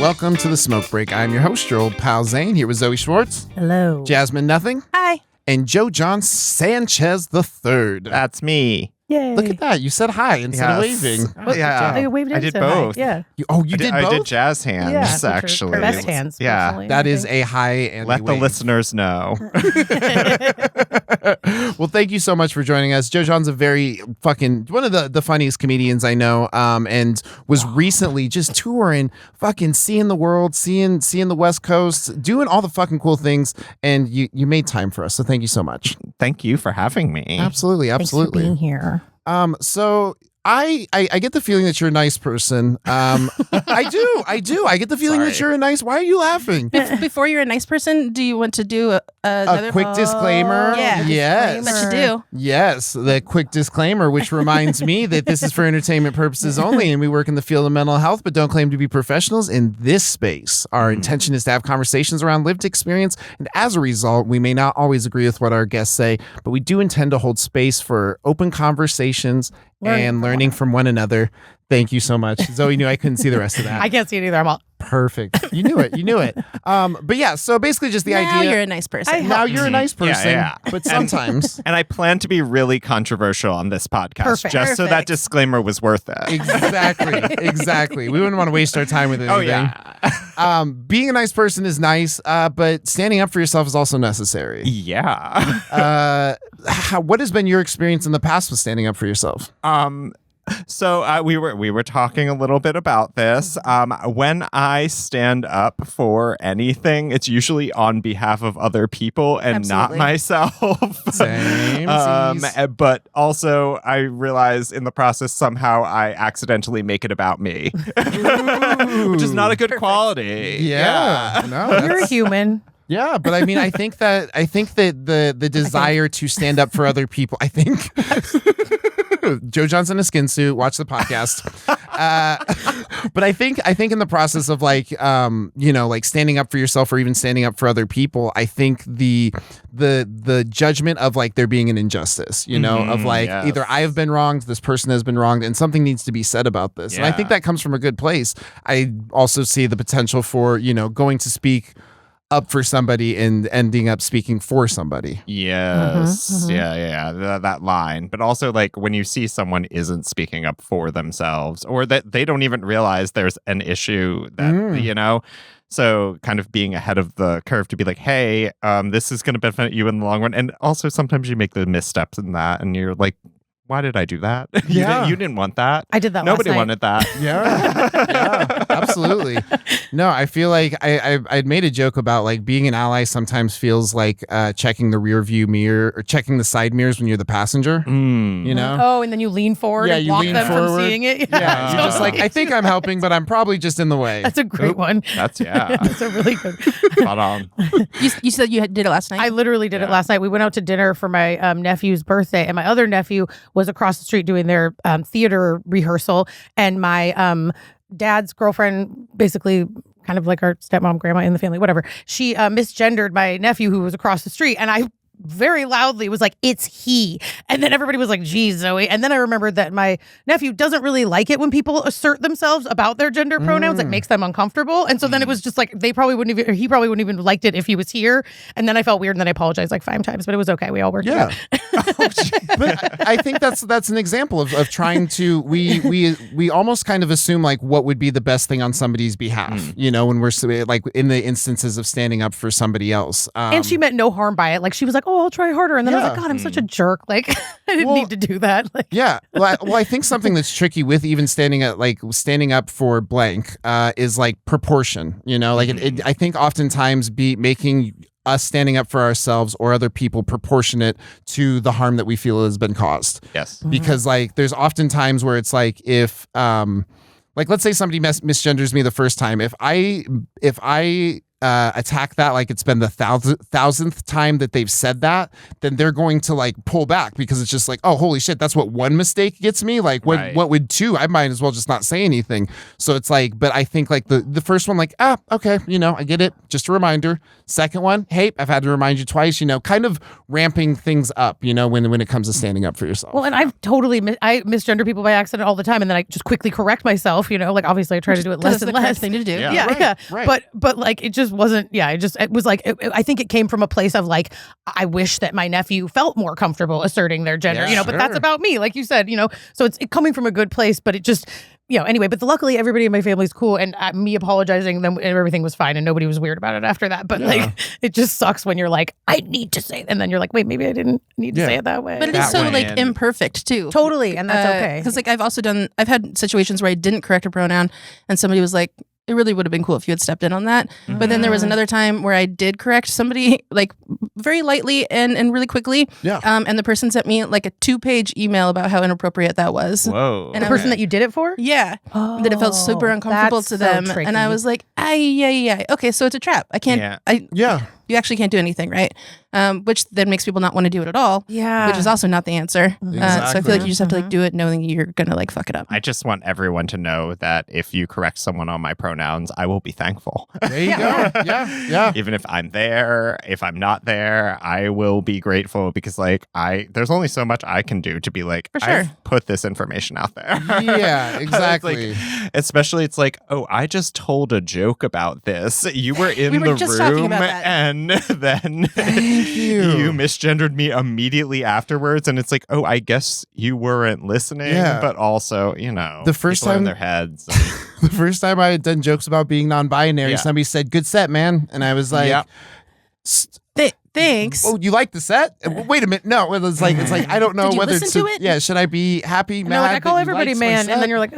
welcome to the Smoke Break. I'm your host, your old pal Zane, here with Zoe Schwartz. Hello. Jasmine Nothing. Hi. And Joe John Sanchez III. That's me. Yay. Look at that. You said hi instead of waving. I waved I did said both. Hi. Yeah. You did both? I did jazz hands, actually. Best hands. Yeah. personally, That I is think. a hi and Let a the wave. listeners know. Well, thank you so much for joining us. Joe John's a very fucking one of the funniest comedians I know, and was recently just touring, fucking seeing the world, seeing the West Coast, doing all the fucking cool things, and you made time for us. So thank you so much. Thank you for having me. Absolutely. Thanks for being here. So I get the feeling that you're a nice person. I do. I get the feeling that you're a nice. Why are you laughing? Before you're a nice person, do you want to do another A quick discllaimer? Yeah. Yes. What you do? Yes, the quick disclaimer, which reminds me that this is for entertainment purposes only, and we work in the field of mental health, but don't claim to be professionals in this space. Our intention is to have conversations around lived experience, and as a result, we may not always agree with what our guests say, but we do intend to hold space for open conversations and learning from one another. Thank you so much. Zoe knew I couldn't see the rest of that. I can't see it either. I'm all. Perfect. You knew it. But yeah, so basically just the Now idea. you're a nice person. Now you're a nice person, Yeah. but sometimes. And I plan to be really controversial on this podcast, Perfect. just so that disclaimer was worth it. Exactly. We wouldn't want to waste our time with anything. Oh, yeah. Being a nice person is nice, but standing up for yourself is also necessary. Yeah. What has been your experience in the past with standing up for yourself? So we were talking a little bit about this. When I stand up for anything, it's usually on behalf of other people and Absolutely. not myself. Same. But also, I realize in the process somehow I accidentally make it about me, which is not a good quality. Yeah. No, You're a human. yeah, but I mean, I think that the desire to stand up for other people, I think Joe Johnson in a skin suit, watch the podcast. But I think in the process of like standing up for yourself or even standing up for other people, I think the judgment of like there being an injustice, of like either I have been wronged, this person has been wronged, and something needs to be said about this. And I think that comes from a good place. I also see the potential for, going to speak up for somebody and ending up speaking for somebody. Yes. Yeah. That line. But also, like, when you see someone isn't speaking up for themselves or that they don't even realize there's an issue that, so kind of being ahead of the curve to be like, hey, this is going to benefit you in the long run. And also sometimes you make the missteps in that and you're like, why did I do that? You didn't want that. I did that Nobody last night. wanted that. Yeah, absolutely. No, I feel like I'd made a joke about like being an ally sometimes feels like checking the rear view mirror or checking the side mirrors when you're the passenger. Oh, and then you lean forward and block them from seeing it. Yeah, you're just like, I think I'm helping, but I'm probably just in the way. That's a great one. That's That's a really good. spot on. You said you did it last night? I literally did it last night. We went out to dinner for my nephew's birthday, and my other nephew was across the street doing their theater rehearsal, and my dad's girlfriend, basically kind of like our stepmom, grandma in the family, whatever, she misgendered my nephew who was across the street, and I very loudly was like, it's he. And then everybody was like, geez, Zoe. And then I remembered that my nephew doesn't really like it when people assert themselves about their gender pronouns. It makes them uncomfortable. And so then it was just like, he probably wouldn't even liked it if he was here. And then I felt weird and then I apologized like 5 times, but it was okay. We all worked it out. But I think that's an example of trying to, we almost kind of assume like what would be the best thing on somebody's behalf, when we're like in the instances of standing up for somebody else. And she meant no harm by it. Like she was like, oh, I'll try harder. And then I was like, God, I'm such a jerk. Like I didn't need to do that. Like, yeah. Well, I think something that's tricky with even standing up for blank is like proportion, like I think oftentimes making us standing up for ourselves or other people proportionate to the harm that we feel has been caused. Yes. Because like there's often times where it's like if like let's say somebody misgenders me the first time, if I attack that like it's been the thousandth time that they've said that, then they're going to like pull back because it's just like, oh, holy shit, that's what one mistake gets me. Like what would two? I might as well just not say anything. So it's like, but I think like the first one, like, okay, I get it. Just a reminder. Second one, hey, I've had to remind you twice, kind of ramping things up, when it comes to standing up for yourself. Well, and I've totally I misgender people by accident all the time, and then I just quickly correct myself. Like obviously I try to do it less and less. Thing to do. Yeah. Right. But like it just wasn't. Yeah, it was like I think it came from a place of like I wish that my nephew felt more comfortable asserting their gender. But that's about me, like you said. So it's coming from a good place, but it just. Anyway, but luckily everybody in my family's cool, and me apologizing, then everything was fine, and nobody was weird about it after that. But like, it just sucks when you're like, I need to say it, and then you're like, wait, maybe I didn't need to say it that way. But it is so like imperfect too. Totally, and that's okay. Because like I've had situations where I didn't correct a pronoun, and somebody was like, it really would have been cool if you had stepped in on that. Mm-hmm. But then there was another time where I did correct somebody like very lightly and really quickly. Yeah. And the person sent me like a 2-page email about how inappropriate that was. Whoa. And the person that you did it for? Yeah. That it felt super uncomfortable to them. Tricky. And I was like, yeah. Okay, so it's a trap. I can't. You actually can't do anything, right? Which then makes people not want to do it at all. Yeah. Which is also not the answer. Exactly. So I feel like you just have to like do it knowing you're gonna like fuck it up. I just want everyone to know that if you correct someone on my pronouns, I will be thankful. There you go. Yeah. Even if I'm there, if I'm not there, I will be grateful because like there's only so much I can do to be like, for sure. I've put this information out there. Yeah, exactly. Especially it's like, oh, I just told a joke about this. You were in the just talking room about that. and then Thank you. You misgendered me immediately afterwards, and it's like, oh, I guess you weren't listening, but also, the first people are in time their heads. The first time I had done jokes about being non-binary, somebody said, "Good set, man," and I was like, Thanks. "Oh, you like the set? Wait a minute, no." It's like I don't know Did you whether listen to it? Yeah, should I be happy, mad? I call that you everybody liked my man, set? and then you're like,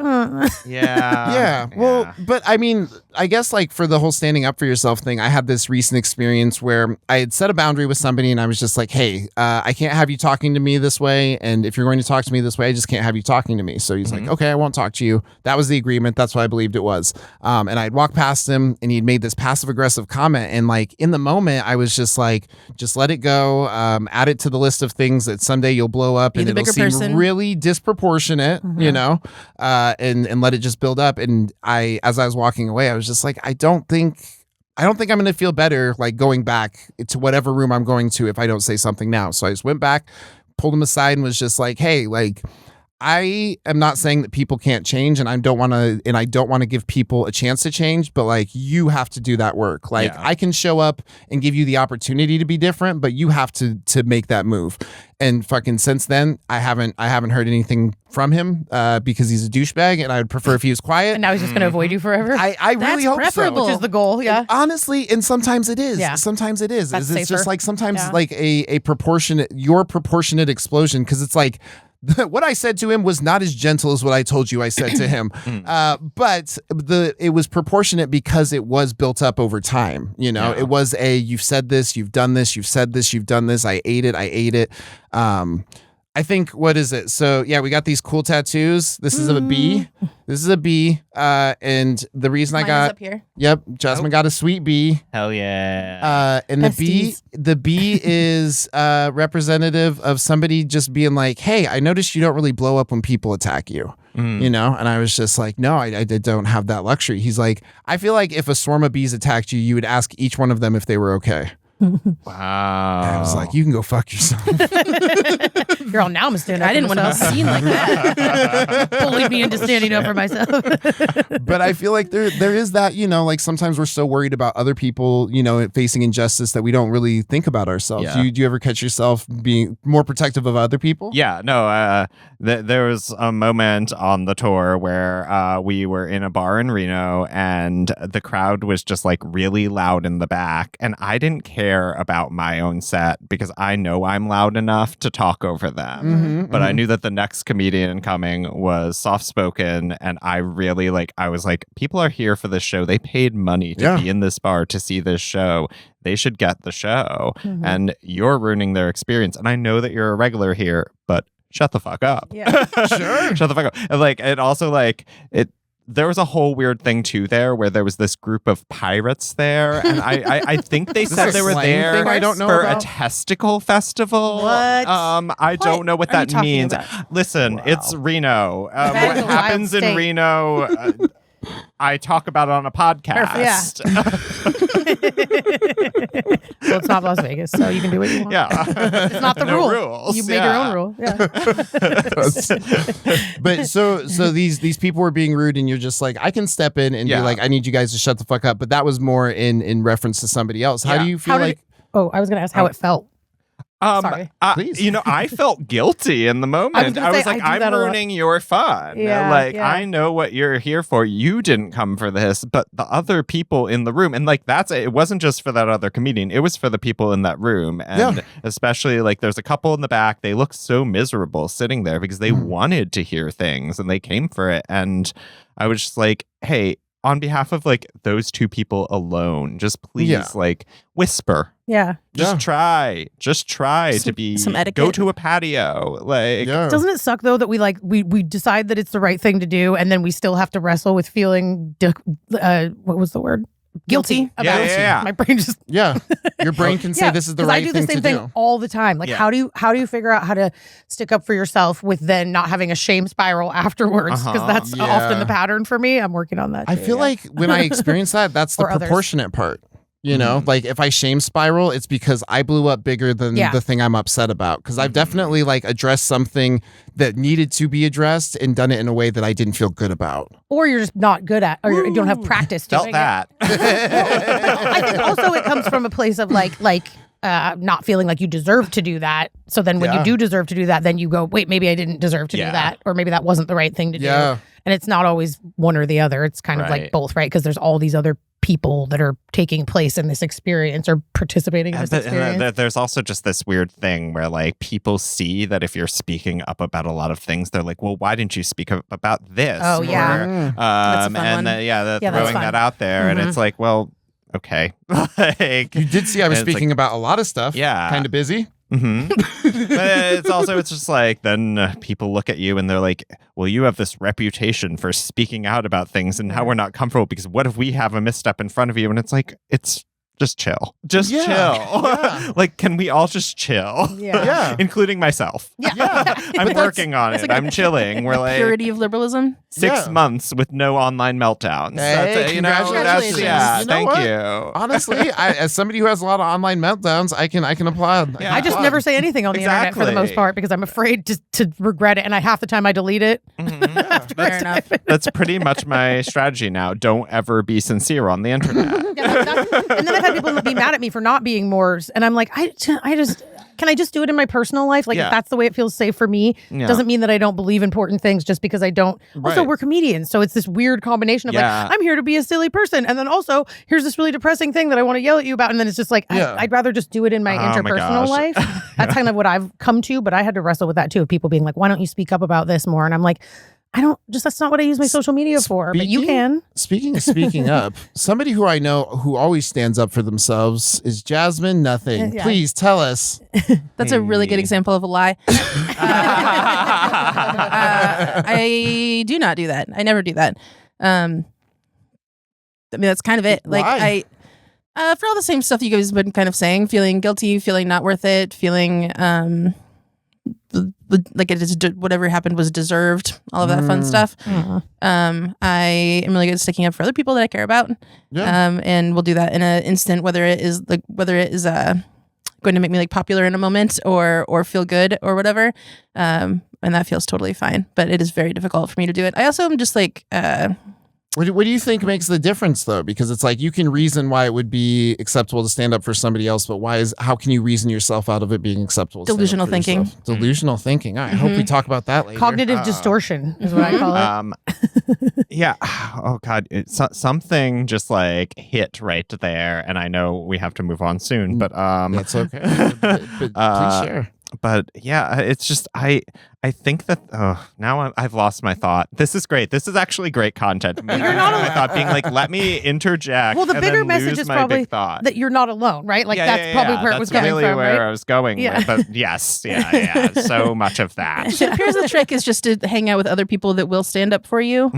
Yeah. Well, but I mean, I guess like for the whole standing up for yourself thing, I had this recent experience where I had set a boundary with somebody and I was just like, hey, I can't have you talking to me this way. And if you're going to talk to me this way, I just can't have you talking to me. So he's like, okay, I won't talk to you. That was the agreement. That's what I believed it was. And I'd walked past him and he'd made this passive aggressive comment. And like in the moment, I was just like, just let it go. Add it to the list of things that someday you'll blow up and it'll seem really disproportionate, and let it just build up. And as I was walking away, I was just like, I don't think I'm going to feel better like going back to whatever room I'm going to if I don't say something now. So I just went back, pulled him aside and was just like, hey, like, I am not saying that people can't change and I don't want to give people a chance to change, but like you have to do that work. Like I can show up and give you the opportunity to be different, but you have to make that move. And fucking since then, I haven't heard anything from him because he's a douchebag and I would prefer if he was quiet. and now he's just going to avoid you forever. I really hope preferable. so. Which is the goal, yeah. And honestly, and sometimes it is. Yeah. Sometimes it is. That's It's just safer. like sometimes like a proportionate explosion because it's like what I said to him was not as gentle as what I told you I said to him. But it was proportionate because it was built up over time. It was you've said this, you've done this, you've said this, you've done this. I ate it. I think, what is it? So yeah, we got these cool tattoos. This is a B. This is a B. And the reason Mine I got is up here. Yep, Jasmine got a sweet B. Hell yeah. And the B is representative of somebody just being like, hey, I noticed you don't really blow up when people attack you. And I was just like, no, I don't have that luxury. He's like, I feel like if a swarm of bees attacked you, you would ask each one of them if they were okay. Wow. And I was like, you can go fuck yourself. You're all, now I'm standing up I didn't for want to be myself. seen like that. Bullied me into standing up for myself. But I feel like there is that, like sometimes we're so worried about other people, facing injustice that we don't really think about ourselves. Yeah. Do you ever catch yourself being more protective of other people? Yeah, no, there was a moment on the tour where we were in a bar in Reno and the crowd was just like really loud in the back. And I didn't care about my own set because I know I'm loud enough to talk over them. But I knew that the next comedian coming was soft-spoken and I really I was like, people are here for this show. They paid money to be in this bar to see this show. They should get the show. And you're ruining their experience. And I know that you're a regular here, but shut the fuck up. Yeah. Sure. Shut the fuck up. And it also there was a whole weird thing too there where there was this group of pirates there, and I think they said a they were slang there thing I don't know for about? a testicle festival. What? I don't know what are you that talking means. about? Listen, it's Reno. What That is a wild happens in state. Reno? I talk about it on a podcast. Well, it's not Las Vegas, so you can do what you want. Yeah. It's not the No rule. rules, You made your yeah. own rule. Yeah. But so these people were being rude, and you're just like, I can step in and be Yeah. like, I need you guys to shut the fuck up. But that was more in reference to somebody else. How Yeah. do you feel How did like? Oh, I was going to ask how it felt. Sorry. Please. I felt guilty in the moment. gonna I was say, like, I do that I'm a lot. ruining your fun. Yeah, like, yeah. I know what you're here for. You didn't come for this, but the other people in the room, and like, it wasn't just for that other comedian. It was for the people in that room. And especially like, there's a couple in the back. They look so miserable sitting there because they wanted to hear things and they came for it. And I was just like, hey, on behalf of like those two people alone, just please like whisper. Yeah. Just try to be some etiquette. go to a patio. Like Doesn't it suck though that we decide that it's the right thing to do, and then we still have to wrestle with feeling what was the word? Guilty about it. Yeah. My brain just Your brain can say this is the 'cause right I do thing the same to thing do. all the time. Like Yeah. how do you figure out how to stick up for yourself with then not having a shame spiral afterwards? Because that's often the pattern for me. I'm working on that. I too, feel like when I experience that, that's the Or others. proportionate part. You know, like if I shame spiral, it's because I blew up bigger than the thing I'm upset about. Because I've definitely like addressed something that needed to be addressed and done it in a way that I didn't feel good about. or you're just not good at, or you don't have practice doing felt that. I think also it comes from a place of like not feeling like you deserve to do that. So then when you do deserve to do that, then you go, wait, maybe I didn't deserve to do that, or maybe that wasn't the right thing to do. Yeah. And it's not always one or the other. It's kind of like Right. both, right? Because there's all these other people that are taking place in this experience or participating in this experience. There's also just this weird thing where like people see that if you're speaking up about a lot of things, they're like, well, why didn't you speak up about this? Oh, yeah. Or, That's a fun and one. they're Yeah, that's throwing fun. that out there, and it's like, well, okay. Like, You did see I was and it's speaking about a lot of stuff. Yeah. Kind of busy. mhm. But it's just like then people look at you and they're like, well, you have this reputation for speaking out about things, and how we're not comfortable because what if we have a misstep in front of you? And it's like, it's just chill. Just chill. Yeah. Like, can we all just chill? Yeah. Including myself. Yeah. I'm working on it. I'm chilling. We're like Purity of liberalism. 6 months with no online meltdowns. Hey, congratulations. Yeah, You know thank what? you. Honestly, as somebody who has a lot of online meltdowns, I can applaud. Yeah. I just never say anything on the internet for the most Exactly. part because I'm afraid to regret it. And half the time I delete it. Fair enough. That's pretty much my strategy now. Don't ever be sincere on the internet. And then I've had people be mad at me for not being more. And I'm like, I just, can I just do it in my personal life? Like, Yeah. if that's the way it feels safe for me, Yeah. doesn't mean that I don't believe important things just because I don't. Also, Right. we're comedians. So it's this weird combination of Yeah. like, I'm here to be a silly person. And then also, here's this really depressing thing that I want to yell at you about. And then it's just like, Yeah. I'd rather just do it in my Oh my interpersonal gosh. life. That's kind of what I've come to. But I had to wrestle with that too. Of people being like, why don't you speak up about this more? And I'm like, that's not what I use my social media for, but you can. Speaking of speaking up, somebody who I know who always stands up for themselves is Jasmine Nothing. Yeah. Please tell us. That's a really good example of a lie. I do not do that. I never do that. I mean, that's kind of it. Like Why? for all the same stuff you guys have been kind of saying, feeling guilty, feeling not worth it, feeling like it is whatever happened was deserved, all of that fun stuff. I am really good at sticking up for other people that I care about. Yeah. And we'll do that in an instant, whether it is going to make me like popular in a moment or feel good or whatever. And that feels totally fine, but it is very difficult for me to do it. I also am just like, What do you think makes the difference though? Because it's like you can reason why it would be acceptable to stand up for somebody else, but how can you reason yourself out of it being acceptable? To stand up Delusional for thinking. yourself? Delusional thinking. All right, I hope we talk about that later. Cognitive distortion is what I call it. Yeah. Oh God. Something just like hit right there, and I know we have to move on soon, but That's okay. But please share. But yeah, it's just I I think that now I've lost my thought. This is great. This is actually great content. You're not my thought being like, let me interject. Well, the and bigger then message lose is my probably big thought. that you're not alone, right? Like that's probably where it was that's coming really from, where right? I was going with. But yes, so much of that. So it appears the trick is just to hang out with other people that will stand up for you.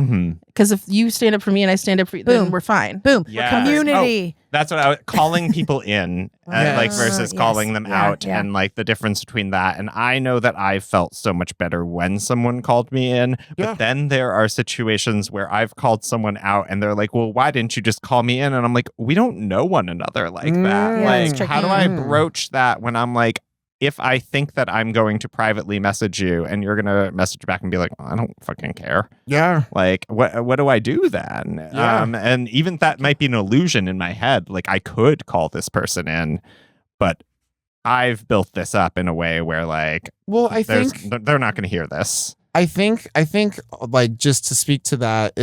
Because if you stand up for me and I stand up for you, then we're fine. Boom. Yes. Community. That's what I was calling people in, like versus calling them out, and like the difference between that. And I know that I felt so much better when someone called me in, but then there are situations where I've called someone out, and they're like, "Well, why didn't you just call me in?" And I'm like, "We don't know one another like that. Like, how do I broach that when I'm like?" If I think that I'm going to privately message you and you're going to message back and be like, I don't fucking care. Yeah. Like, what do I do then? Yeah. And even that might be an illusion in my head. Like, I could call this person in, but I've built this up in a way where, like, well, I think they're not going to hear this. I think, like, just to speak to that,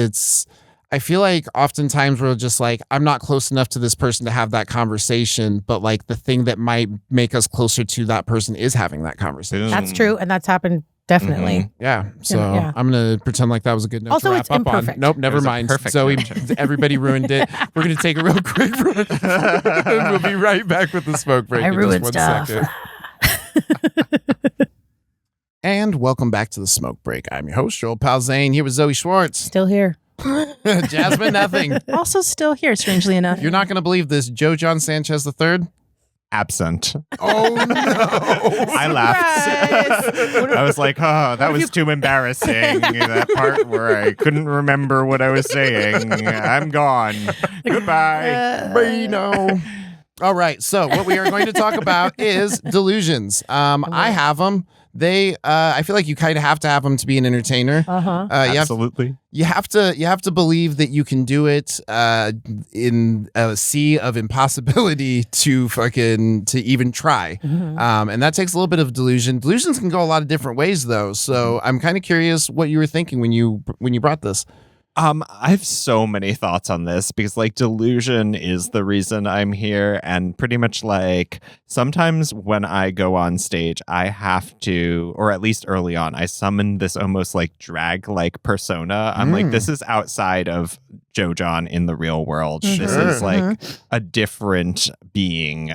I feel like oftentimes we're just like, I'm not close enough to this person to have that conversation, but like the thing that might make us closer to that person is having that conversation. That's true, and that's happened definitely. Yeah. So I'm gonna pretend like that was a good note Also, to wrap it's up imperfect. on. Nope, never mind. Zoe, everybody ruined it. We're gonna take a real quick break. We'll be right back with the smoke break. I in ruined just one stuff. second. And welcome back to the smoke break. I'm your host, Joel Palzane, here with Zoe Schwartz. Still here. Jasmine, nothing. Also still here, strangely enough. You're not going to believe this. Joe John Sanchez III? Absent. Oh, no. I laughed. I was like, oh, that was too embarrassing. That part where I couldn't remember what I was saying. I'm gone. Goodbye. Reno. All right. So what we are going to talk about is delusions. I have them. I feel like you kind of have to have them to be an entertainer. Absolutely. You have to believe that you can do it in a sea of impossibility to even try. And that takes a little bit of delusion. Delusions can go a lot of different ways though. So I'm kind of curious what you were thinking when you brought this. I have so many thoughts on this because like delusion is the reason I'm here, and pretty much like sometimes when I go on stage, I have to, or at least early on, I summon this almost like drag like persona. I'm like, this is outside of Joe John in the real world. This is like a different being.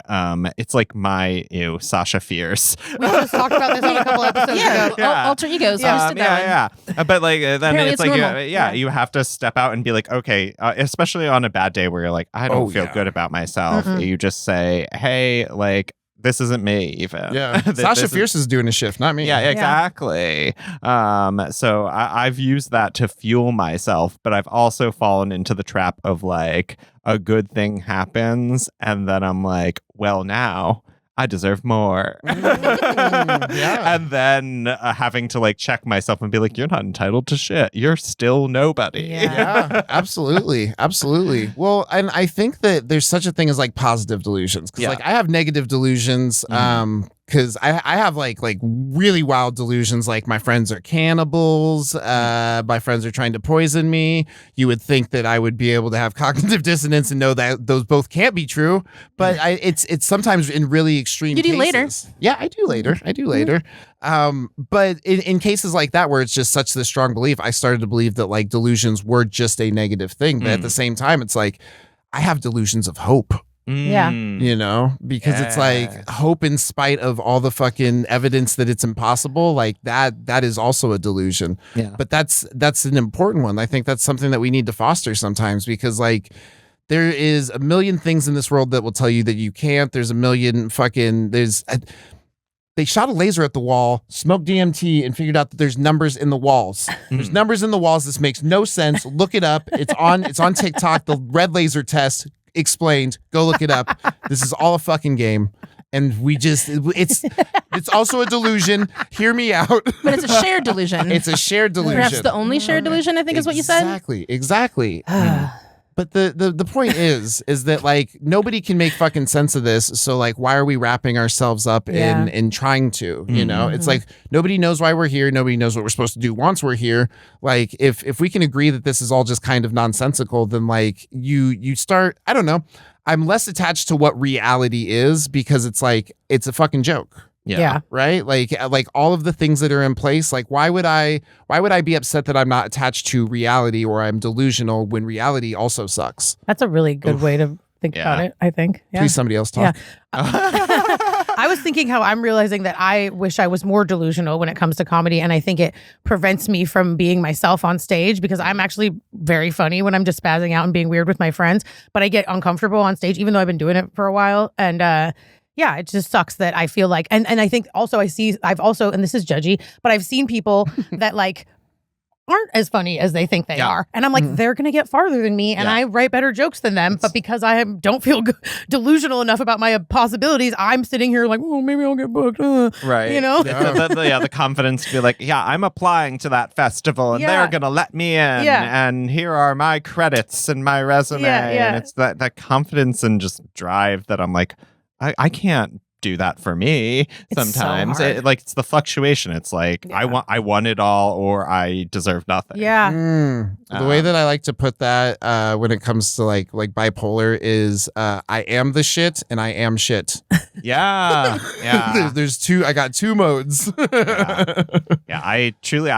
It's like my Sasha Fierce. We just talked about this on a couple episodes ago. Alter egos. We just did that one. But like then Apparently it's like normal. you have to step out and be like, okay, especially on a bad day where you're like, I don't feel good about myself. You just say, hey, like, this isn't me even. Yeah. Sasha Fierce is doing a shift, not me. Yeah, exactly. So I've used that to fuel myself, but I've also fallen into the trap of like a good thing happens and then I'm like, well, now I deserve more. And then having to like check myself and be like, you're not entitled to shit. You're still nobody. Yeah, absolutely. Absolutely. Well, and I think that there's such a thing as like positive delusions. Because like I have negative delusions. Because I have like really wild delusions, like my friends are cannibals, my friends are trying to poison me. You would think that I would be able to have cognitive dissonance and know that those both can't be true, but it's sometimes in really extreme You do cases. later. Yeah, I do later. But in cases like that where it's just such the strong belief, I started to believe that like delusions were just a negative thing, but at the same time, it's like I have delusions of hope. Yeah. You know, because it's like hope in spite of all the fucking evidence that it's impossible. Like that is also a delusion. Yeah. But that's an important one. I think that's something that we need to foster sometimes because like there is a million things in this world that will tell you that you can't. There's a million fucking they shot a laser at the wall, smoked DMT, and figured out that there's numbers in the walls. There's numbers in the walls. This makes no sense. Look it up. It's on TikTok. The red laser test explained. Go look it up. This is all a fucking game. And it's also a delusion. Hear me out. But it's a shared delusion. It's a shared delusion. Perhaps the only shared delusion, I think is what you said. Exactly. But the point is that like nobody can make fucking sense of this. So like, why are we wrapping ourselves up in trying to, you know, it's like, nobody knows why we're here. Nobody knows what we're supposed to do once we're here. Like if we can agree that this is all just kind of nonsensical, then like you start, I don't know. I'm less attached to what reality is because it's like, it's a fucking joke. Yeah. Right? Like all of the things that are in place. Like why would I be upset that I'm not attached to reality or I'm delusional when reality also sucks? That's a really good way to think about it, I think. Yeah. Please somebody else talk. I was thinking how I'm realizing that I wish I was more delusional when it comes to comedy, and I think it prevents me from being myself on stage because I'm actually very funny when I'm just spazzing out and being weird with my friends, but I get uncomfortable on stage even though I've been doing it for a while. And yeah, it just sucks that I feel like, and I think also I've also, and this is judgy, but I've seen people that like aren't as funny as they think they are. And I'm like, they're going to get farther than me and I write better jokes than them. But because I don't feel delusional enough about my possibilities, I'm sitting here like, oh, maybe I'll get booked. Right. You know? The confidence to be like, yeah, I'm applying to that festival and they're going to let me in. Yeah. And here are my credits and my resume. And it's that confidence and just drive that I'm like, I can't do that for me. Sometimes it's the fluctuation. It's like I want it all or I deserve nothing. The way that I like to put that when it comes to like bipolar is I am the shit and I am shit. I got two modes. I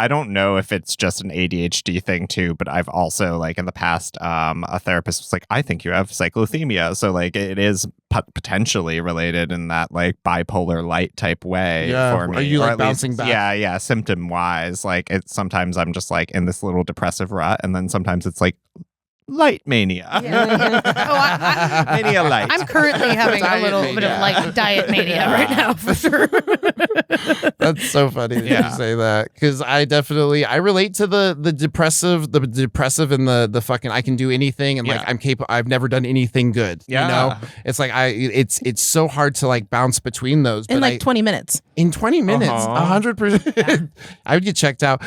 don't know if it's just an ADHD thing too, but I've also like in the past a therapist was like, I think you have cyclothymia, so like it is potentially related in that like bipolar light type way for me. Are you like bouncing back? Symptom wise, like it's sometimes I'm just like in this little depressive rut, and then sometimes it's like light mania. Mania light. I'm currently having a little bit of like diet mania right now for sure. That's so funny that you say that, because I relate to the depressive and the fucking I can do anything and like I'm capable. I've never done anything good. You know, it's like it's so hard to like bounce between those. In like 20 minutes. In 20 minutes, 100%. I would get checked out.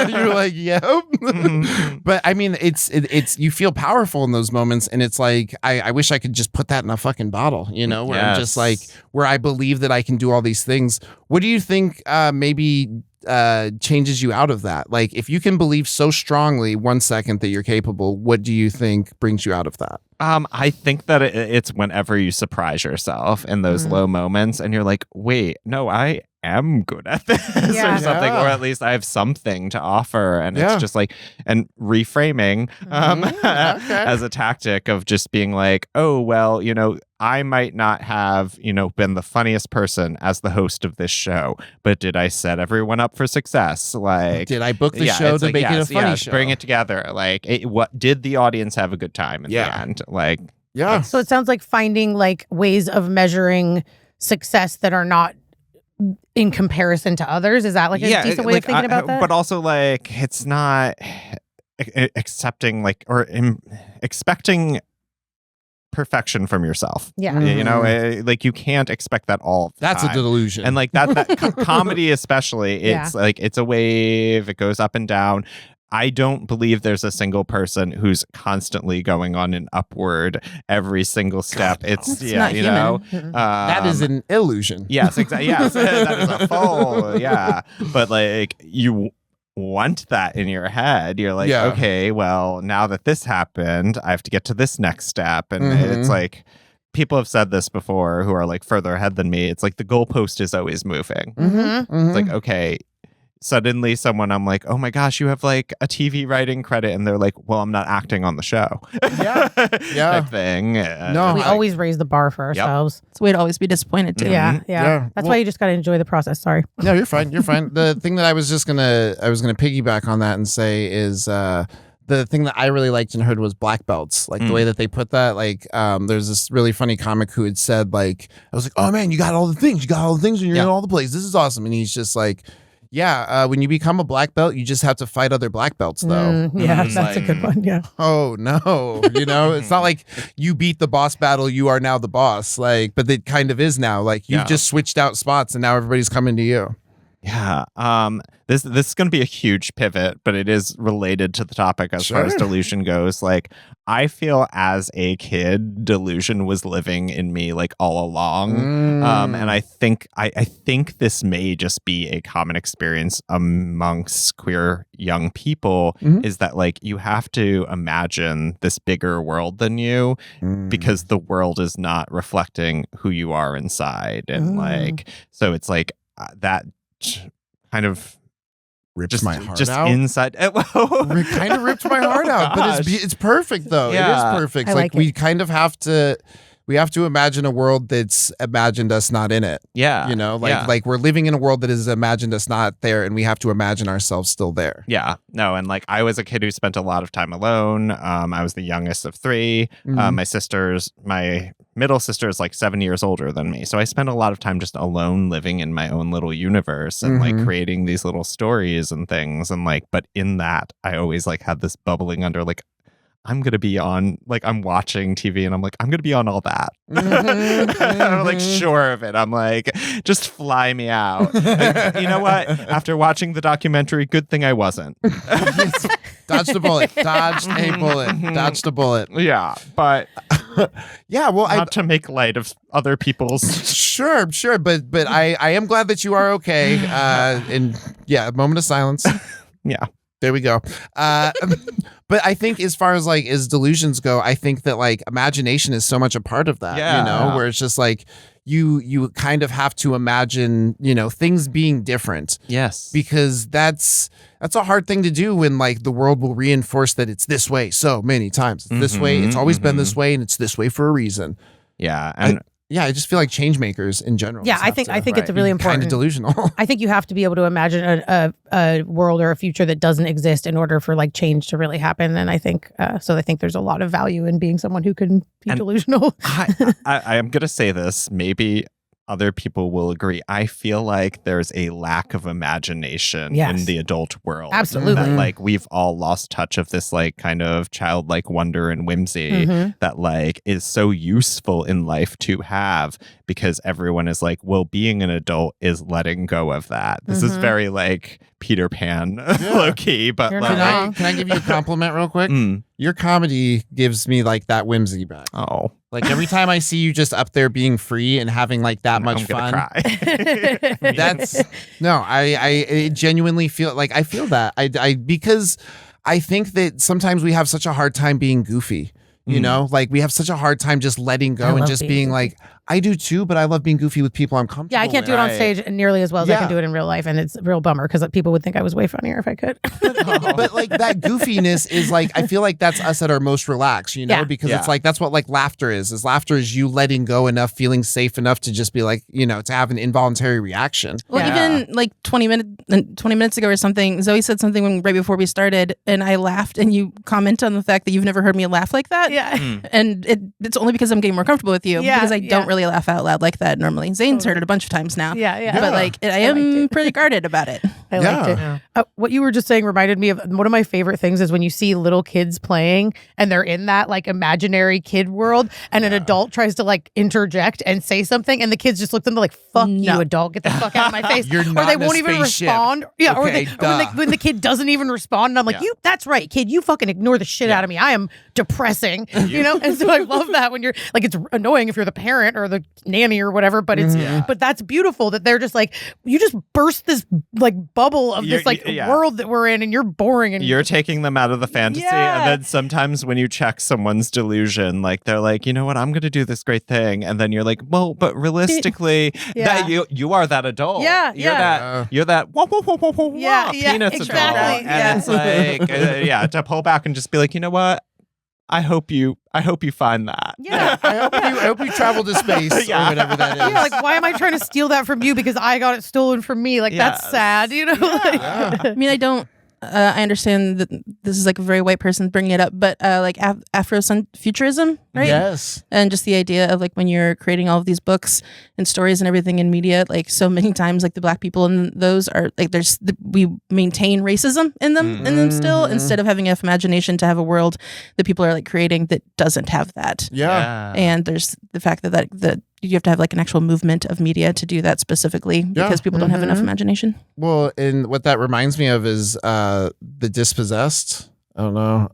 You're like, yep. But I mean, it's you feel powerful in those moments, and it's like I wish I could just put that in a fucking bottle, you know, where I'm just like where I believe that I can do all these things. What do you think maybe changes you out of that? Like if you can believe so strongly 1 second that you're capable, what do you think brings you out of that? I think that it's whenever you surprise yourself in those low moments and you're like, wait, no, I am good at this or something, or at least I have something to offer. And it's just like, and reframing as a tactic of just being like, oh, well, you know, I might not have, you know, been the funniest person as the host of this show, but did I set everyone up for success? Like, did I book the show to make it a funny show? Bring it together. Like, what did the audience have a good time in the end? Like, so it sounds like finding like ways of measuring success that are not in comparison to others. Is that like a decent way of thinking about that? But also like it's not accepting like or expecting perfection from yourself. You know, like you can't expect that all the That's time. a delusion. And like that comedy especially, it's like it's a wave, it goes up and down. I don't believe there's a single person who's constantly going on an upward every single step. It's not you human. know, that is an illusion. Yes, exactly. Yes, that is a full. But like you want that in your head. You're like, okay, well, now that this happened, I have to get to this next step, and it's like. People have said this before who are like further ahead than me. It's like the goalpost is always moving. It's like, okay, suddenly I'm like, oh my gosh, you have like a TV writing credit. And they're like, well, I'm not acting on the show. Type thing. No, we always raise the bar for ourselves. It's a way to always be disappointed too. That's why you just got to enjoy the process. Sorry. No, you're fine. You're fine. The thing that I was gonna piggyback on that and say is, the thing that I really liked and heard was black belts, like the way that they put that. Like, there's this really funny comic who had said, like, I was like, oh man, you got all the things, and you're in all the places. This is awesome. And he's just like, when you become a black belt, you just have to fight other black belts, though. That's like, a good one. Yeah. Oh no, you know, it's not like you beat the boss battle, you are now the boss. Like, but it kind of is now. Like, you've just switched out spots, and now everybody's coming to you. Yeah. This is going to be a huge pivot, but it is related to the topic as far as delusion goes. Like, I feel as a kid, delusion was living in me like all along. And I think this may just be a common experience amongst queer young people, is that like you have to imagine this bigger world than you because the world is not reflecting who you are inside. And like, so it's like that kind of ripped my heart just out. Inside. It kind of ripped my heart out, but it's perfect though. Yeah. It is perfect. I like we it. kind of have to imagine a world that's imagined us not in it. Yeah. You know, like we're living in a world that has imagined us not there, and we have to imagine ourselves still there. Yeah. No, and like I was a kid who spent a lot of time alone. I was the youngest of three. My middle sister is like 7 years older than me. So I spent a lot of time just alone living in my own little universe and like creating these little stories and things. And like, but in that, I always like had this bubbling under like, I'm going to be on, like, I'm watching TV and I'm like, I'm going to be on all that. I'm like, sure of it. I'm like, just fly me out. Like, you know what? After watching the documentary, good thing I wasn't. Dodged a bullet. Dodged a bullet. Yeah. But yeah, well, not to make light of other people's. Sure. But I am glad that you are okay. And yeah, a moment of silence. Yeah. There we go. But I think as far as like as delusions go, I think that like imagination is so much a part of that, you know, where it's just like you kind of have to imagine, you know, things being different. Yes. Because that's a hard thing to do when like the world will reinforce that it's this way so many times. It's this way. It's always been this way, and it's this way for a reason. Yeah. And I just feel like change makers in general. Yeah, I think it's really important. Kind of delusional. I think you have to be able to imagine a world or a future that doesn't exist in order for like change to really happen. And I think I think there's a lot of value in being someone who can be delusional. I am gonna say this. Maybe other people will agree. I feel like there's a lack of imagination in the adult world. Absolutely. That, like, we've all lost touch of this like kind of childlike wonder and whimsy that like is so useful in life to have, because everyone is like, well, being an adult is letting go of that. This is very like Peter Pan low key, but like, can I give you a compliment real quick? Your comedy gives me like that whimsy back. Oh, like every time I see you just up there being free and having like that much I'm fun. gonna cry. That's no, I genuinely feel like I feel that I because I think that sometimes we have such a hard time being goofy. You know, like we have such a hard time just letting go and just being like, I do too, but I love being goofy with people I'm comfortable Yeah, I can't do it on stage nearly as well as I can do it in real life. And it's a real bummer because people would think I was way funnier if I could. But like that goofiness is like, I feel like that's us at our most relaxed, you know, because it's like, that's what like laughter is laughter is you letting go enough, feeling safe enough to just be like, you know, to have an involuntary reaction. Well, even like 20 minutes ago or something, Zoe said something right before we started and I laughed, and you comment on the fact that you've never heard me laugh like that. Yeah. And it's only because I'm getting more comfortable with you, because I don't really laugh out loud like that normally. Zane's heard it a bunch of times now. Yeah. But like, I am pretty guarded about it. I liked it. What you were just saying reminded me of one of my favorite things is when you see little kids playing and they're in that like imaginary kid world, and an adult tries to like interject and say something, and the kids just look at them like, fuck you, adult, get the fuck out of my face. You're not or they in a won't even spaceship. respond. Yeah, Okay, or when the kid doesn't even respond, and I'm like, that's right, kid, you fucking ignore the shit out of me. I am depressing, you know? And so I love that when you're like, it's annoying if you're the parent or the nanny or whatever, but it's but that's beautiful that they're just like, you just burst this like bubble of this like world that we're in, and you're boring, and you're taking them out of the fantasy. And then sometimes when you check someone's delusion, like they're like, you know what, I'm gonna do this great thing, and then you're like, well, but realistically that you are that adult. You're that wah, wah, wah, wah, wah, wah, peanuts exactly. adult. And it's like to pull back and just be like, you know what, I hope you find that. Yeah. I hope you travel to space or whatever that is. Yeah, like, why am I trying to steal that from you because I got it stolen from me? Like, that's sad, you know? I mean, I understand that this is like a very white person bringing it up, but like Afrofuturism, right? Yes. And just the idea of like when you're creating all of these books and stories and everything in media, like so many times, like the black people in those are like we maintain racism in them still, instead of having enough imagination to have a world that people are like creating that doesn't have that. Yeah. And there's the fact that you have to have like an actual movement of media to do that specifically because people don't have enough imagination. Well, and what that reminds me of is The Dispossessed. I don't know.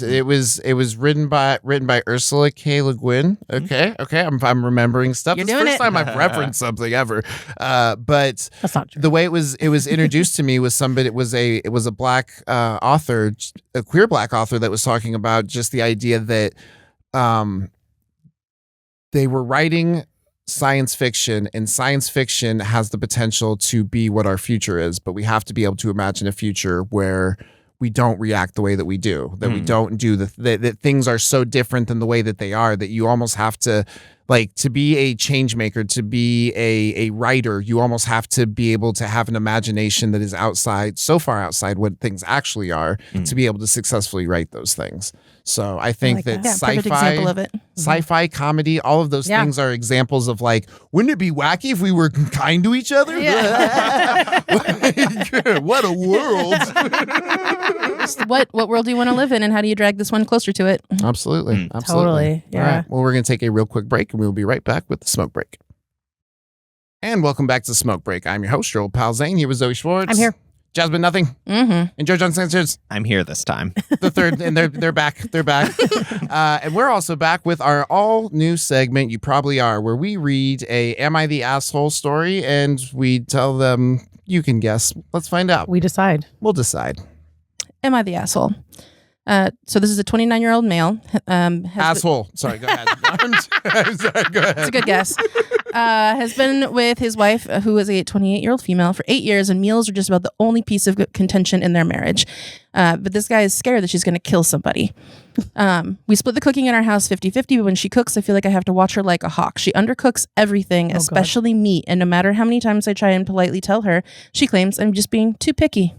It was written by Ursula K. Le Guin. Okay. I'm remembering stuff. You're It's the doing first it. time I've referenced something ever. But That's not true. the way it was introduced to me was somebody. It was a black author, a queer black author that was talking about just the idea that they were writing science fiction, and science fiction has the potential to be what our future is, but we have to be able to imagine a future where we don't react the way that we do, that we don't do that things are so different than the way that they are, that you almost have to, like, to be a change maker, to be a writer, you almost have to be able to have an imagination that is so far outside what things actually are to be able to successfully write those things. So I think that perfect example of it. sci-fi, comedy, all of those things are examples of, like, wouldn't it be wacky if we were kind to each other? Yeah. What a world. What world do you want to live in, and how do you drag this one closer to it? Absolutely. Totally. Yeah. All right. Well, we're going to take a real quick break, and we'll be right back with the smoke break. And welcome back to Smoke Break. I'm your host, your old pal Zane, here with Zoe Schwartz. I'm here. Jasmine Nothing. Mm-hmm. And Joe John Sanchez, I'm here this time. the third, and they're back. They're back. And we're also back with our all new segment, You Probably Are, where we read a Am I the Asshole story, and we tell them, you can guess. Let's find out. We decide. We'll decide. Am I the asshole? So this is a 29-year-old male. Asshole. Sorry, go ahead. Sorry, go ahead. It's a good guess. Has been with his wife, who is a 28-year-old female, for 8 years, and meals are just about the only piece of contention in their marriage. But this guy is scared that she's going to kill somebody. We split the cooking in our house 50-50, but when she cooks, I feel like I have to watch her like a hawk. She undercooks everything, especially meat, and no matter how many times I try and politely tell her, she claims I'm just being too picky.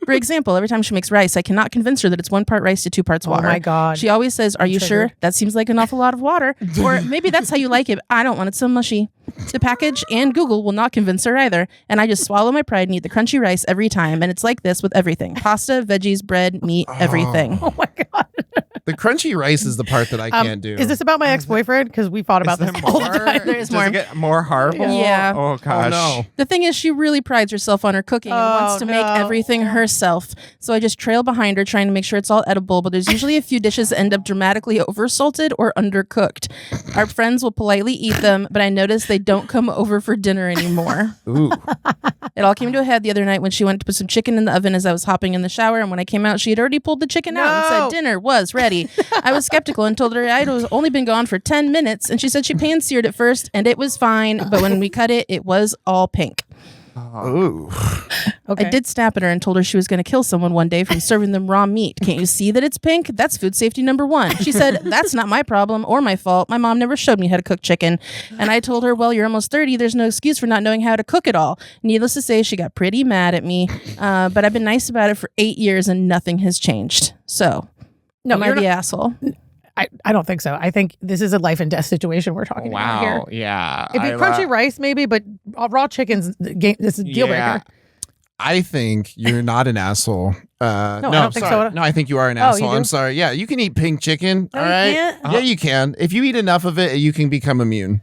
For example, every time she makes rice, I cannot convince her that it's 1 part rice to 2 parts water. Oh my God. She always says, "Are you sure? That seems like an awful lot of water." Or maybe that's how you like it. I don't want it so mushy. The package and Google will not convince her either. And I just swallow my pride and eat the crunchy rice every time. And it's like this with everything. Pasta, veggies, bread, meat, everything. Oh my God. The crunchy rice is the part that I can't do. Is this about my ex-boyfriend? Because we fought about this all the time. There is Does more. it get more horrible? Yeah. Oh, gosh. Oh, no. The thing is, she really prides herself on her cooking and wants to make everything herself. So I just trail behind her trying to make sure it's all edible, but there's usually a few dishes that end up dramatically oversalted or undercooked. Our friends will politely eat them, but I notice they don't come over for dinner anymore. Ooh. It all came to a head the other night when she went to put some chicken in the oven as I was hopping in the shower, and when I came out, she had already pulled the chicken out and said dinner was ready. I was skeptical and told her I'd only been gone for 10 minutes, and she said she pan-seared it first, and it was fine, but when we cut it, it was all pink. Ooh. Okay. I did snap at her and told her she was going to kill someone one day from serving them raw meat. Can't you see that it's pink? That's food safety number 1. She said, that's not my problem or my fault. My mom never showed me how to cook chicken. And I told her, well, you're almost 30. There's no excuse for not knowing how to cook it all. Needless to say, she got pretty mad at me. But I've been nice about it for 8 years and nothing has changed. So, am I the asshole? I don't think so. I think this is a life and death situation we're talking about here. Wow. Yeah. It'd be crunchy rice maybe, but raw chicken's this is a deal breaker. I think you're not an asshole. No, I don't think so. No, I think you are an Oh, asshole. you do? I'm sorry. Yeah, you can eat pink chicken. No, all you right. can't? Yeah, you can. If you eat enough of it, you can become immune.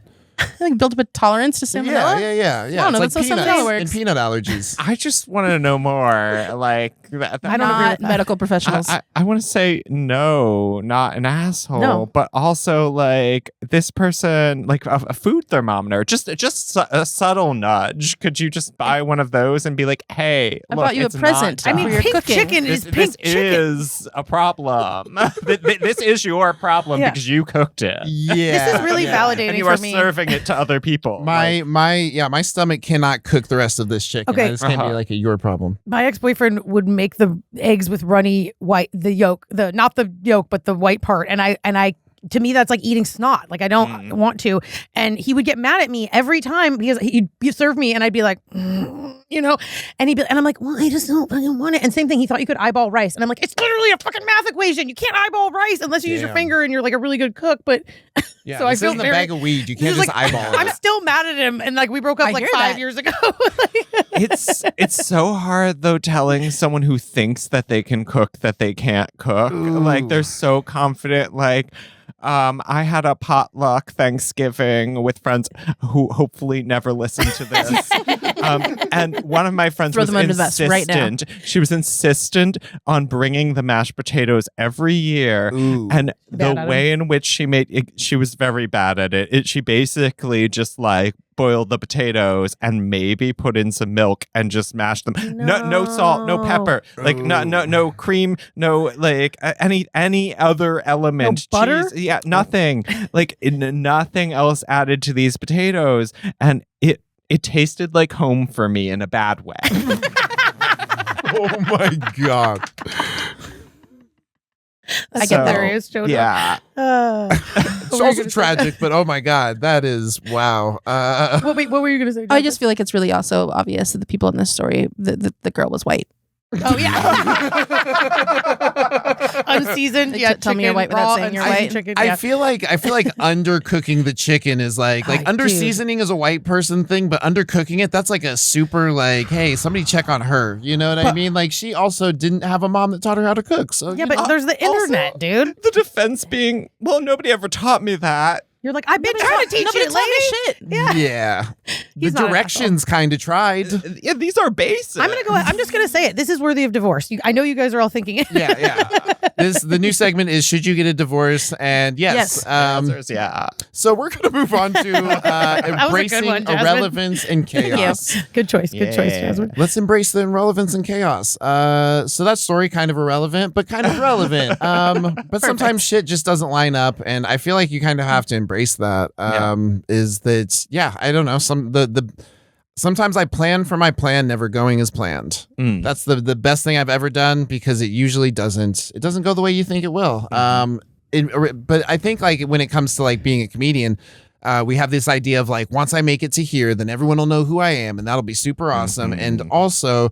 Like build up a tolerance to salmonella? Yeah. I don't know, It's that's like how peanuts salmonella works. and peanut allergies. I just want to know more. Like, I don't agree Not with that. medical professionals. I want to say no, not an asshole, No. but also like this person, like a food thermometer, just a subtle nudge. Could you just buy one of those and be like, hey, I look, bought you a it's present. not I mean, done. You're pink cooking. chicken is This pink chicken. is a problem. This is your problem Yeah. because you cooked it. Yeah. This is really validating And you for are me. serving it to other people. My stomach cannot cook the rest of this chicken. Okay. This can't be like your problem. My ex-boyfriend would make the eggs with runny white, the yolk, not the yolk, but the white part. And I, to me, that's like eating snot. Like I don't want to. And he would get mad at me every time because he'd serve me and I'd be like, you know, and and I'm like, well, I just don't fucking want it. And same thing, he thought you could eyeball rice. And I'm like, it's literally a fucking math equation. You can't eyeball rice unless you use your Damn. finger and you're like a really good cook. But Yeah, so I this feel isn't a very- bag of weed. You can't this is just like- eyeball I'm it. still mad at him. And like we broke up I like hear 5 that. years ago. It's so hard though telling someone who thinks that they can cook that they can't cook. Ooh. Like they're so confident, like, I had a potluck Thanksgiving with friends who hopefully never listen to this. And one of my friends was insistent. She was insistent on bringing the mashed potatoes every year. Ooh. And the way in which she made it, she was very bad at it. She basically just like boiled the potatoes and maybe put in some milk and just mashed them. No salt, no pepper, like no cream, no like any other element. No butter? Cheese, yeah, nothing. Like nothing else added to these potatoes, and it tasted like home for me in a bad way. Oh my God. I get hilarious, Jojo. Yeah. It's also tragic, but oh my God, that is wow. What were you going to say, Jojo? I just feel like it's really also obvious that the people in this story, the girl was white. Oh, yeah. Unseasoned. Yeah. Tell me you're white without saying you're white. Chicken, I feel like undercooking the chicken is like under seasoning is a white person thing, but undercooking it, that's like a super like, hey, somebody check on her. You know what I mean? Like she also didn't have a mom that taught her how to cook. So yeah, but there's the internet, dude. The defense being, well, nobody ever taught me that. You're like, I've been trying to teach you, lady. Yeah. The directions kind of tried. Yeah, these are basic. I'm just gonna say it. This is worthy of divorce. I know you guys are all thinking it. Yeah. The new segment is should you get a divorce? And yes. Yeah. So we're gonna move on to embracing irrelevance and chaos. Good choice. Good choice, Jasmine. Let's embrace the irrelevance and chaos. So that story kind of irrelevant, but kind of relevant. But sometimes shit just doesn't line up, and I feel like you kind of have to embrace that. Is that I don't know, sometimes I plan for my plan never going as planned. That's the best thing I've ever done, because it usually doesn't go the way you think it will. But I think like when it comes to like being a comedian, we have this idea of like, once I make it to here, then everyone will know who I am, and that'll be super awesome. And also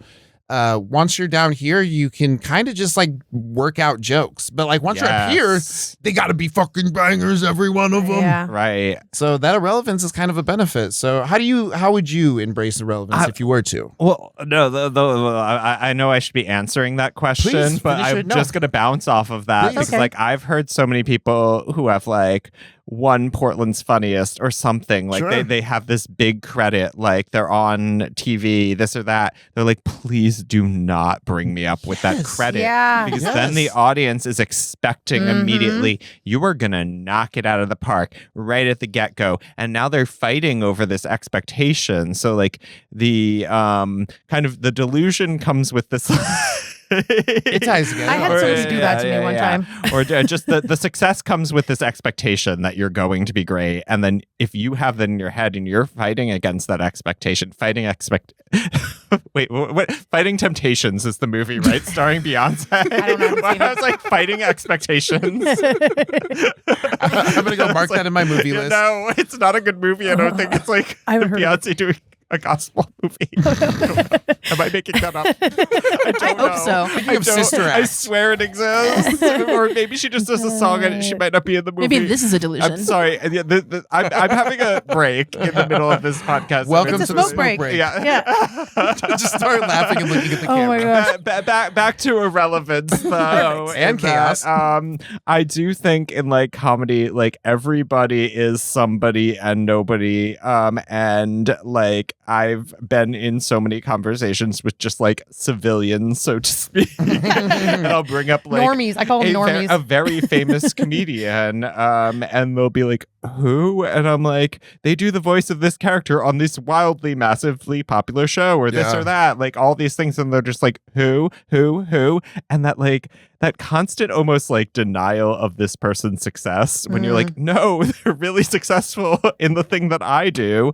once you're down here, you can kind of just like work out jokes. But like once you're up here, they got to be fucking bangers, every one of them. Yeah. Right. So that irrelevance is kind of a benefit. So how would you embrace irrelevance if you were to? Well, no, I know I should be answering that question, Please, but I'm just going to bounce off of that. Because like I've heard so many people who have like won Portland's Funniest or something. Like they have this big credit, like they're on TV, this or that. They're like, please do not bring me up with that credit. Yeah. Because then the audience is expecting immediately, you are going to knock it out of the park right at the get-go. And now they're fighting over this expectation. So like the kind of the delusion comes with this... It ties together. I had somebody do that to me one time. Or just the success comes with this expectation that you're going to be great. And then if you have that in your head and you're fighting against that expectation, Fighting Temptations is the movie, right? Starring Beyonce. I don't know. I was like, Fighting Expectations. I'm going to go mark that in my movie list. No, it's not a good movie. I don't think it's like Beyonce doing a gospel movie. Am I making that up? I hope so. Speaking of Sister Act. I swear it exists. Or maybe she just does a song and she might not be in the movie. Maybe this is a delusion. I'm sorry. I'm having a break in the middle of this podcast. Welcome to the smoke break. Yeah. Just start laughing and looking at the camera. Oh my gosh. Back to irrelevance though. And chaos. I do think in like comedy, like everybody is somebody and nobody. And like I've been in so many conversations with just like civilians, so to speak. And I'll bring up like normies. I call them normies. A very famous comedian. And they'll be like, who? And I'm like, they do the voice of this character on this wildly, massively popular show or this or that, like all these things. And they're just like, who? And that like, that constant almost like denial of this person's success when you're like, no, they're really successful in the thing that I do.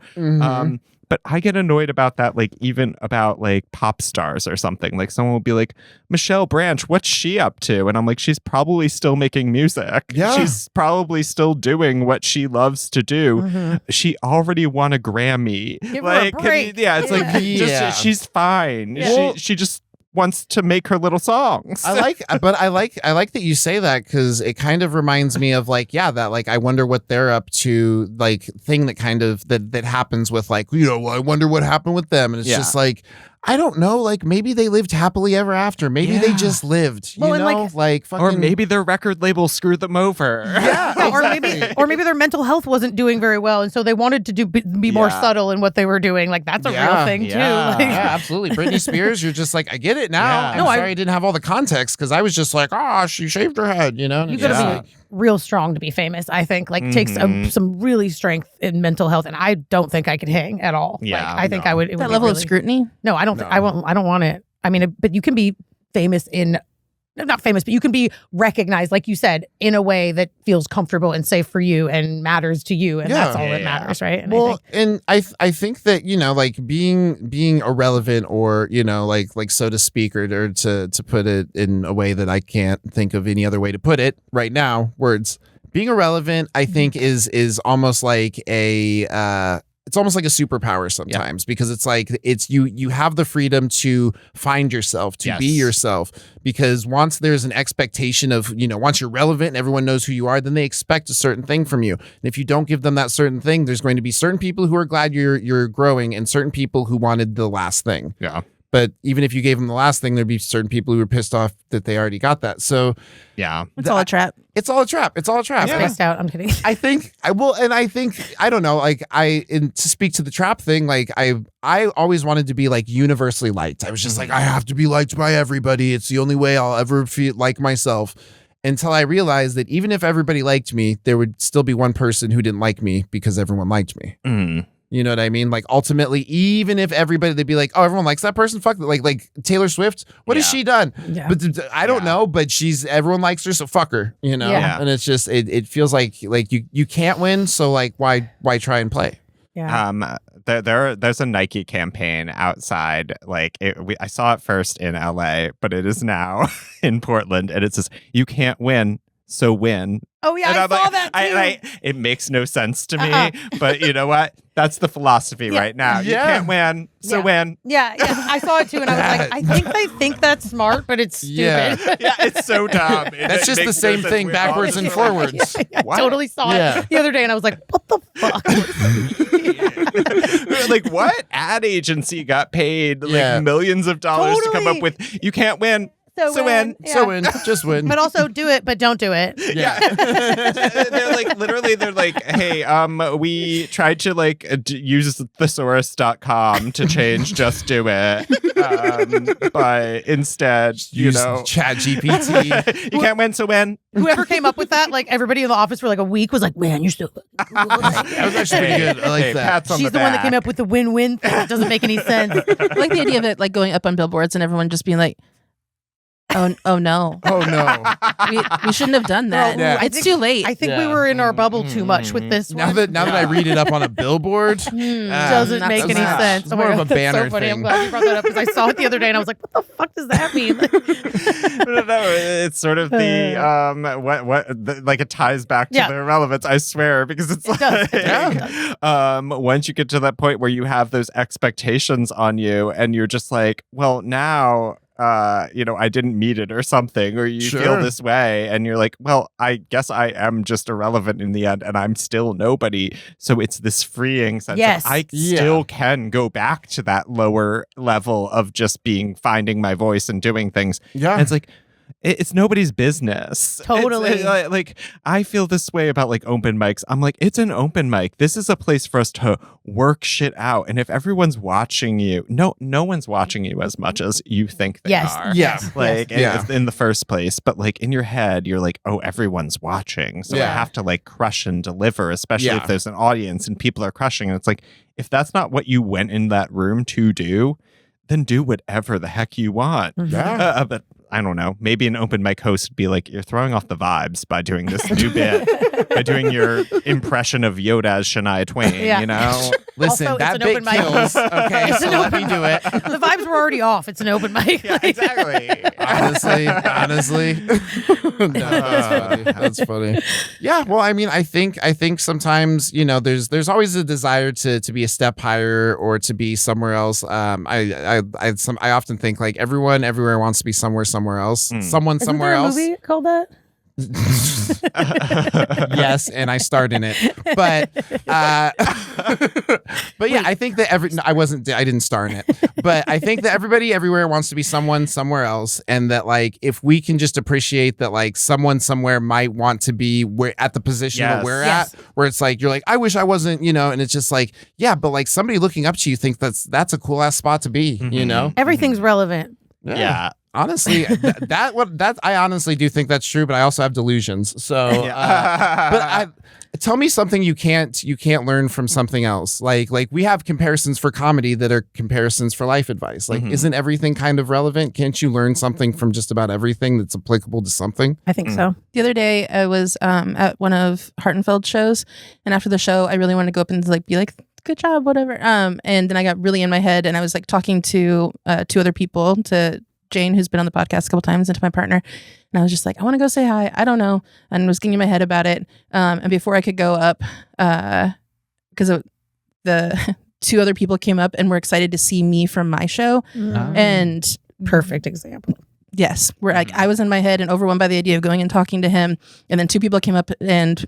But I get annoyed about that, like even about like pop stars or something. Like someone will be like, Michelle Branch, what's she up to? And I'm like, she's probably still making music. Yeah. She's probably still doing what she loves to do. She already won a Grammy. Give like, her a break. It's like, just, she's fine. Yeah. She just wants to make her little songs. I like that you say that, because it kind of reminds me of like, that like I wonder what they're up to, like thing that kind of that happens with like, I wonder what happened with them. And it's just like, I don't know. Like maybe they lived happily ever after. Maybe they just lived. You Well, and, know, like fucking. Or maybe their record label screwed them over. Yeah, or maybe their mental health wasn't doing very well, and so they wanted to be more subtle in what they were doing. Like that's a real thing too. Like, yeah, absolutely. Britney Spears, you're just like, I get it now. Yeah. I'm sorry I didn't have all the context because I was just like, she shaved her head. You know, you gotta be real strong to be famous. I think takes some really strength in mental health, and I don't think I could hang at all. Yeah, I think I would. It That would level of really, scrutiny. No, I don't. I won't. I don't want it. I mean, but you can be famous in. Not famous, but you can be recognized, like you said, in a way that feels comfortable and safe for you and matters to you, and that's all that matters, right? And I think that like being irrelevant, or like so to speak, or to put it in a way that I can't think of any other way to put it right now. Words being irrelevant, I think is almost like it's almost like a superpower sometimes, because it's like you have the freedom to find yourself, to be yourself, because once there's an expectation of, once you're relevant and everyone knows who you are, then they expect a certain thing from you. And if you don't give them that certain thing, there's going to be certain people who are glad you're growing and certain people who wanted the last thing. Yeah. But even if you gave them the last thing, there'd be certain people who were pissed off that they already got that. So yeah, it's all a trap. It's all a trap. It's all a trap. Spaced out. I'm kidding. I don't know. Like to speak to the trap thing, like I always wanted to be like universally liked. I was just like, I have to be liked by everybody. It's the only way I'll ever feel like myself. Until I realized that even if everybody liked me, there would still be one person who didn't like me because everyone liked me. Mm. You know what I mean? Like ultimately, even if everybody, they'd be like, oh, everyone likes that person. Fuck, like Taylor Swift. What has she done? Yeah. But I don't know. But everyone likes her, so fuck her. You know. Yeah. And it's just it feels like you can't win. So like why try and play? Yeah. There's a Nike campaign outside. Like I saw it first in LA, but it is now in Portland, and it says, "You can't win, so win." Oh yeah, and I saw that too. It makes no sense to me, but you know what? That's the philosophy right now. You can't win, so win. Yeah, I saw it too, and I was like, I think they think that's smart, but it's stupid. Yeah, it's so dumb. That's just the same thing backwards and forwards. I totally saw it the other day, and I was like, what the fuck? Like, what ad agency got paid like millions of dollars to come up with, you can't win, so win. So win. Just win. But also do it, but don't do it. Yeah. they're like, hey, we tried to like use thesaurus.com to change just do it. But instead, use Chat GPT. You can't win, so win. Whoever came up with that, like everybody in the office for like a week was like, man, you're so fucking cool. That was actually pretty good. I like that. She's the one that came up with the win-win thing. It doesn't make any sense. I like the idea of it like going up on billboards and everyone just being like, oh no. Oh no. We shouldn't have done that. Yeah. It's too late. I think we were in our bubble too much with this Now one. that I read it up on a billboard, doesn't not make so any much. sense. It's more of a that's banner so funny. thing. I'm glad you brought that up because I saw it the other day and I was like, what the fuck does that mean? No, it's sort of the like it ties back to the irrelevance, I swear, because it's once you get to that point where you have those expectations on you and you're just like, well, now I didn't meet it or something, or you feel this way and you're like, well, I guess I am just irrelevant in the end and I'm still nobody. So it's this freeing sense of I still can go back to that lower level of just finding my voice and doing things. Yeah. And it's like, it's nobody's business. Totally. Like I feel this way about like open mics. I'm like, it's an open mic. This is a place for us to work shit out. And if everyone's watching you, no one's watching you as much as you think they are. Yeah. Like in the first place. But like in your head, you're like, oh, everyone's watching. So I have to like crush and deliver, especially if there's an audience and people are crushing. And it's like, if that's not what you went in that room to do, then do whatever the heck you want. Yeah. But I don't know. Maybe an open mic host would be like, you're throwing off the vibes by doing this new bit, by doing your impression of Yoda as Shania Twain, you know? Listen, Also, that it's an bit open mic. kills. Okay, so let me do it. The vibes were already off. It's an open mic. Yeah, exactly. Honestly. That's funny. Yeah, well, I mean, I think sometimes, there's always a desire to be a step higher or to be somewhere else. I often think like everyone everywhere wants to be somewhere else. Someone Isn't somewhere there a else. movie called that? Yes, and I starred in it. But but yeah, I think that I didn't star in it. But I think that everybody everywhere wants to be someone somewhere else, and that like if we can just appreciate that like someone somewhere might want to be at the position where we're at, where it's like you're like, I wish I wasn't, and it's just like, yeah, but like somebody looking up to you think that's a cool ass spot to be, Everything's relevant. Yeah. Honestly, I honestly do think that's true, but I also have delusions. So, tell me something you can't learn from something else. Like we have comparisons for comedy that are comparisons for life advice. Like, isn't everything kind of relevant? Can't you learn something from just about everything that's applicable to something? I think so. The other day, I was at one of Hartenfeld's shows, and after the show, I really wanted to go up and like be like, good job, whatever. And then I got really in my head, and I was like talking to two other people, to Jane, who's been on the podcast a couple times, and to my partner. And I was just like, I want to go say hi. I don't know. And was getting in my head about it. And before I could go up, because the two other people came up and were excited to see me from my show. And perfect example. Yes, where like I was in my head and overwhelmed by the idea of going and talking to him. And then two people came up and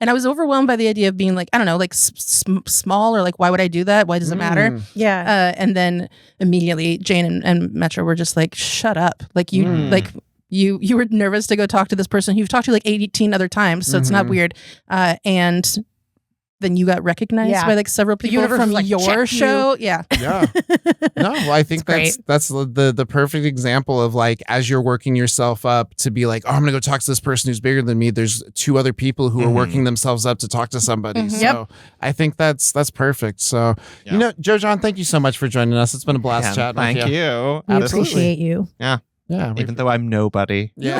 I was overwhelmed by the idea of being like, I don't know, like small, or like, why would I do that? Why does it matter? Yeah. And then immediately Jane and Metro were just like, shut up. Like you were nervous to go talk to this person who you've talked to like 18 other times. So it's not weird. And then you got recognized by like several people from like, your show. Yeah. Yeah. No, well, I think that's the perfect example of like, as you're working yourself up to be like, oh, I'm gonna go talk to this person who's bigger than me. There's two other people who are working themselves up to talk to somebody. So I think that's perfect. So Joe John, thank you so much for joining us. It's been a blast chatting with you. Thank you. We appreciate you. Yeah. Yeah, even though I'm nobody. Yeah,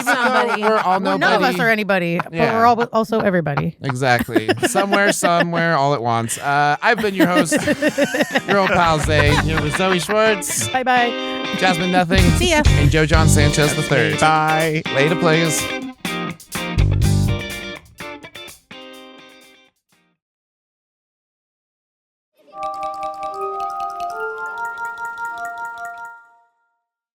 somebody. We're all nobody. None of us are anybody, but we're all also everybody. Exactly. Somewhere, all at once. I've been your host, your old pal Zay, here with Zoe Schwartz. Bye-bye. Jasmine Nothing. See ya. And Joe John Sanchez III. Bye. Later, players.